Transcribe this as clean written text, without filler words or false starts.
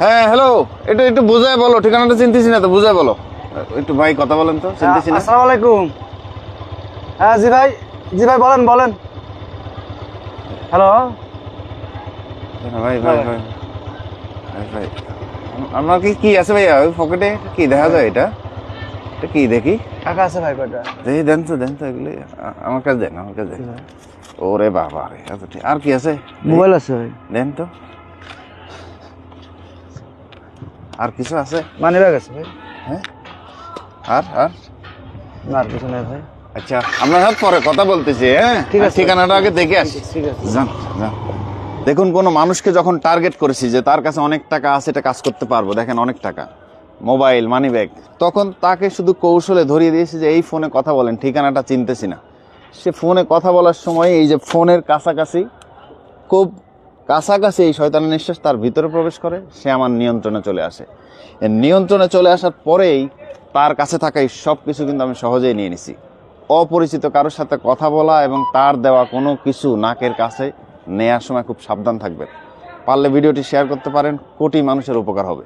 হ্যাঁ হ্যালো, একটু একটু বুঝায় বলো, ঠিকানাটা চিনতেছি না তো, বুঝায় বলো একটু। ভাই কথা বলেন তো, চিনতেছি না। আসসালামু আলাইকুম। হ্যাঁ জি ভাই, জি ভাই বলেন বলেন। হ্যালো ভাই ভাই ভাই ভাই ভাই, আমার কি কি আছে ভাইয়া ওই পকেটে? কি দেখা যায় এটা? এটা কি দেখি? টাকা আছে ভাই কয়টা? দেখি, দেন তো এগুলি। আমার কাছে দেন, আমার কাছে দেন। ওরে বাবা রে, এত ঠিক। আর কি আছে? মোবাইল আছে ভাই। দেন তো। আর কিছু আছে? মানি ব্যাগ আছে ভাই। হ্যাঁ, আর আর না আর কিছু নাই ভাই। আচ্ছা, আমরা হাত পরে কথা বলতেছি। হ্যাঁ ঠিক আছে, ঠিকানাটা আগে দেখে আসি। ঠিক আছে। যান যান। দেখুন, কোনো মানুষকে যখন টার্গেট করেছি যে তার কাছে অনেক টাকা আছে, এটা কাজ করতে পারবো, দেখেন অনেক টাকা, মোবাইল, মানি ব্যাগ, তখন তাকে শুধু কৌশলে ধরিয়ে দিয়েছি যে এই ফোনে কথা বলেন, ঠিকানাটা চিনতেছি না। সে ফোনে কথা বলার সময় এই যে ফোনের কাছাকাছি, খুব কাছাকাছি এই শয়তানের নিঃশ্বাস তার ভিতরে প্রবেশ করে, সে আমার নিয়ন্ত্রণে চলে আসে। এর নিয়ন্ত্রণে চলে আসার পরেই তার কাছে থাকা এই সব কিছু কিন্তু আমি সহজেই নিয়ে নিছি। অপরিচিত কারোর সাথে কথা বলা এবং তার দেওয়া কোনো কিছু নাকের কাছে নেয়ার সময় খুব সাবধান থাকবেন। পারলে ভিডিওটি শেয়ার করতে পারেন, কোটি মানুষের উপকার হবে।